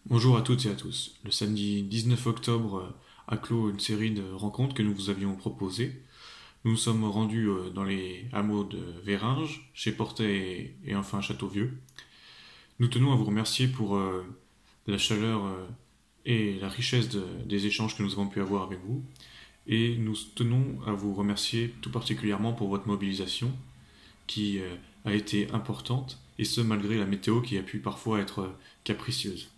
Bonjour à toutes et à tous. Le samedi 19 octobre a clos une série de rencontres que nous vous avions proposées. Nous nous sommes rendus dans les hameaux de Véringes, chez Portet et enfin Châteauvieux. Nous tenons à vous remercier pour la chaleur et la richesse des échanges que nous avons pu avoir avec vous. Et nous tenons à vous remercier tout particulièrement pour votre mobilisation qui a été importante, et ce malgré la météo qui a pu parfois être capricieuse.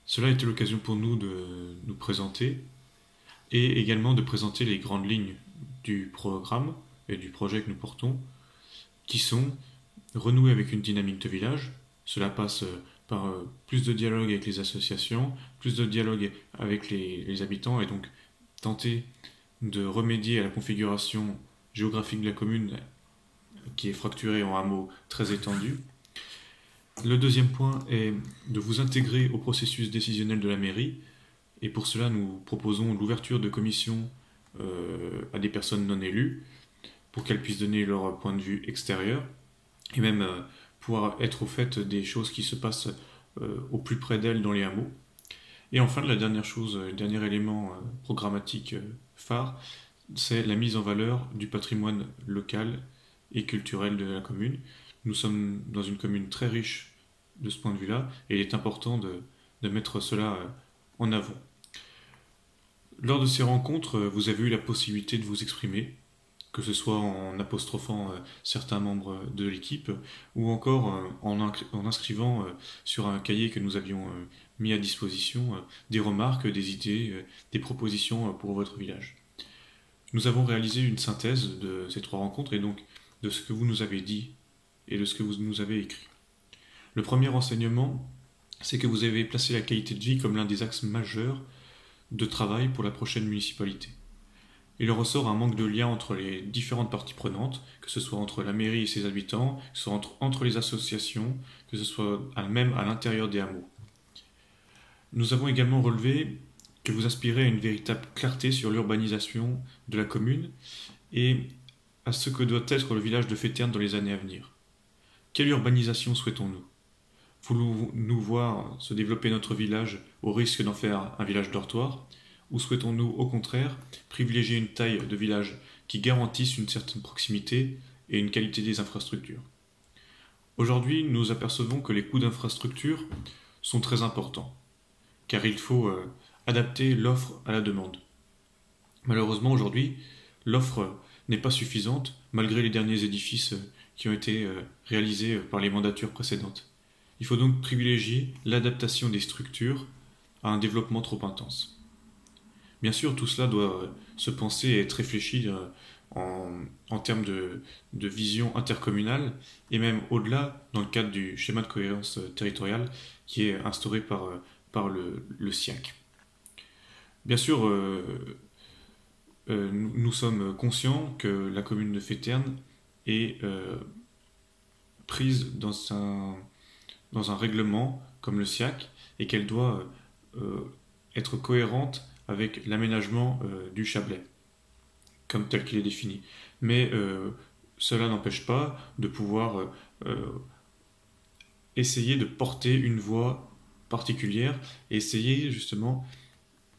Cela a été l'occasion pour nous de nous présenter et également de présenter les grandes lignes du programme et du projet que nous portons, qui sont renouer avec une dynamique de village. Cela passe par plus de dialogue avec les associations, plus de dialogue avec les habitants, et donc tenter de remédier à la configuration géographique de la commune qui est fracturée en hameaux très étendus. Le deuxième point est de vous intégrer au processus décisionnel de la mairie, et pour cela nous proposons l'ouverture de commissions à des personnes non élues pour qu'elles puissent donner leur point de vue extérieur et même pouvoir être au fait des choses qui se passent au plus près d'elles dans les hameaux. Et enfin, la dernière chose, le dernier élément programmatique phare, c'est la mise en valeur du patrimoine local et culturel de la commune. Nous sommes dans une commune très riche de ce point de vue-là, et il est important de mettre cela en avant. Lors de ces rencontres, vous avez eu la possibilité de vous exprimer, que ce soit en apostrophant certains membres de l'équipe, ou encore en inscrivant sur un cahier que nous avions mis à disposition des remarques, des idées, des propositions pour votre village. Nous avons réalisé une synthèse de ces trois rencontres et donc de ce que vous nous avez dit et de ce que vous nous avez écrit. Le premier enseignement, c'est que vous avez placé la qualité de vie comme l'un des axes majeurs de travail pour la prochaine municipalité. Il en ressort un manque de lien entre les différentes parties prenantes, que ce soit entre la mairie et ses habitants, que ce soit entre les associations, que ce soit même à l'intérieur des hameaux. Nous avons également relevé que vous aspirez à une véritable clarté sur l'urbanisation de la commune et à ce que doit être le village de Féterne dans les années à venir. Quelle urbanisation souhaitons-nous ? Voulons-nous voir se développer notre village au risque d'en faire un village dortoir ? Ou souhaitons-nous, au contraire, privilégier une taille de village qui garantisse une certaine proximité et une qualité des infrastructures ? Aujourd'hui, nous apercevons que les coûts d'infrastructures sont très importants, car il faut adapter l'offre à la demande. Malheureusement, aujourd'hui, l'offre n'est pas suffisante, malgré les derniers édifices qui ont été réalisés par les mandatures précédentes. Il faut donc privilégier l'adaptation des structures à un développement trop intense. Bien sûr, tout cela doit se penser et être réfléchi en termes de vision intercommunale et même au-delà dans le cadre du schéma de cohérence territoriale qui est instauré par le SIAC. Bien sûr, nous sommes conscients que la commune de Féterne est prise dans un règlement comme le SIAC et qu'elle doit être cohérente avec l'aménagement du Chablais, comme tel qu'il est défini. Mais cela n'empêche pas de pouvoir essayer de porter une voix particulière et essayer justement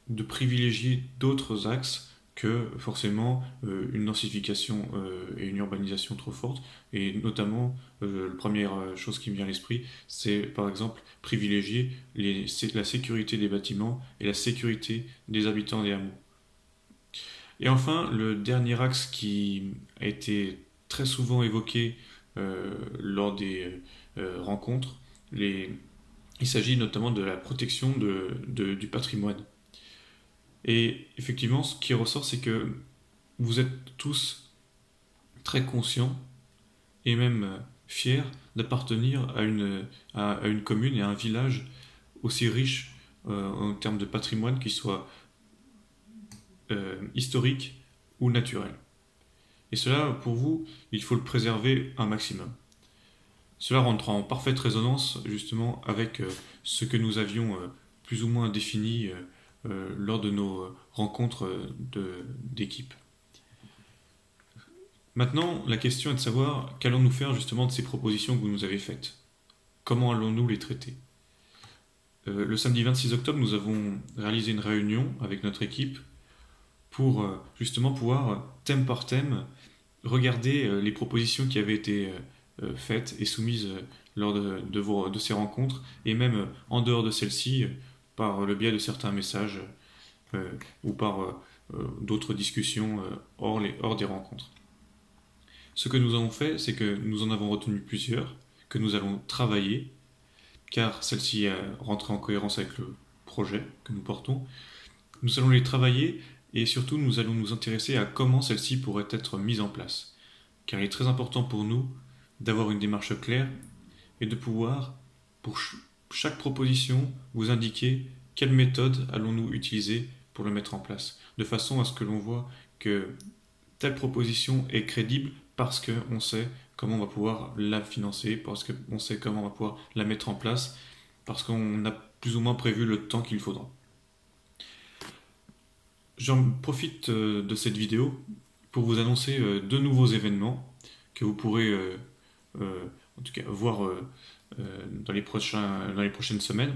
de privilégier d'autres axes que forcément une densification et une urbanisation trop forte. Et notamment, la première chose qui me vient à l'esprit, c'est par exemple privilégier la sécurité des bâtiments et la sécurité des habitants des hameaux. Et enfin, le dernier axe qui a été très souvent évoqué lors des rencontres, il s'agit notamment de la protection du patrimoine. Et effectivement, ce qui ressort, c'est que vous êtes tous très conscients et même fiers d'appartenir à une commune et à un village aussi riche en termes de patrimoine, qu'il soit historique ou naturel. Et cela, pour vous, il faut le préserver un maximum. Cela rentre en parfaite résonance justement avec ce que nous avions plus ou moins défini lors de nos rencontres d'équipe. Maintenant, la question est de savoir qu'allons-nous faire justement de ces propositions que vous nous avez faites. Comment allons-nous les traiter ? Le samedi 26 octobre, nous avons réalisé une réunion avec notre équipe pour justement pouvoir, thème par thème, regarder les propositions qui avaient été faites et soumises lors de ces rencontres, et même en dehors de celles-ci, par le biais de certains messages ou par d'autres discussions hors des rencontres. Ce que nous avons fait, c'est que nous en avons retenu plusieurs, que nous allons travailler, car celles-ci rentrent en cohérence avec le projet que nous portons. Nous allons les travailler et surtout nous allons nous intéresser à comment celles-ci pourraient être mises en place. Car il est très important pour nous d'avoir une démarche claire et de pouvoir, pour chaque proposition, vous indiquer quelle méthode allons-nous utiliser pour le mettre en place, de façon à ce que l'on voit que telle proposition est crédible parce qu'on sait comment on va pouvoir la financer, parce qu'on sait comment on va pouvoir la mettre en place, parce qu'on a plus ou moins prévu le temps qu'il faudra. J'en profite de cette vidéo pour vous annoncer deux nouveaux événements que vous pourrez en tout cas voir dans les prochaines semaines.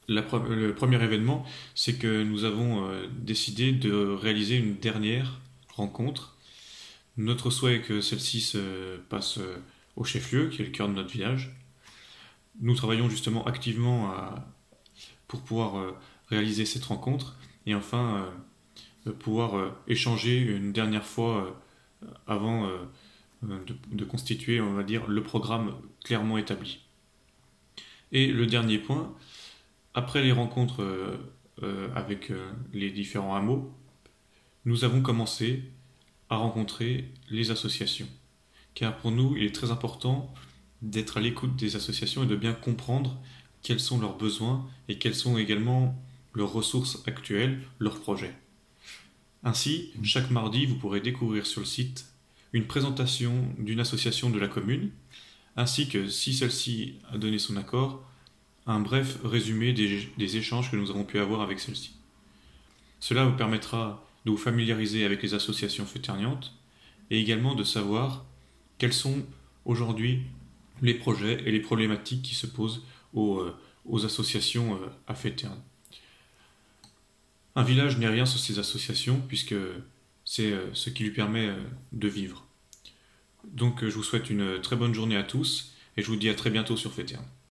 Le premier événement, c'est que nous avons décidé de réaliser une dernière rencontre. Notre souhait est que celle-ci se passe au chef-lieu, qui est le cœur de notre village. Nous travaillons justement activement pour pouvoir réaliser cette rencontre et enfin pouvoir échanger une dernière fois avant de constituer, on va dire, le programme clairement établi. Et le dernier point, après les rencontres avec les différents hameaux, nous avons commencé à rencontrer les associations. Car pour nous, il est très important d'être à l'écoute des associations et de bien comprendre quels sont leurs besoins et quelles sont également leurs ressources actuelles, leurs projets. Ainsi, chaque mardi, vous pourrez découvrir sur le site une présentation d'une association de la commune, ainsi que, si celle-ci a donné son accord, un bref résumé des échanges que nous avons pu avoir avec celle-ci. Cela vous permettra de vous familiariser avec les associations féterniantes et également de savoir quels sont aujourd'hui les projets et les problématiques qui se posent aux associations à Féterne. Un village n'est rien sans ses associations puisque c'est ce qui lui permet de vivre. Donc je vous souhaite une très bonne journée à tous et je vous dis à très bientôt sur Féterne.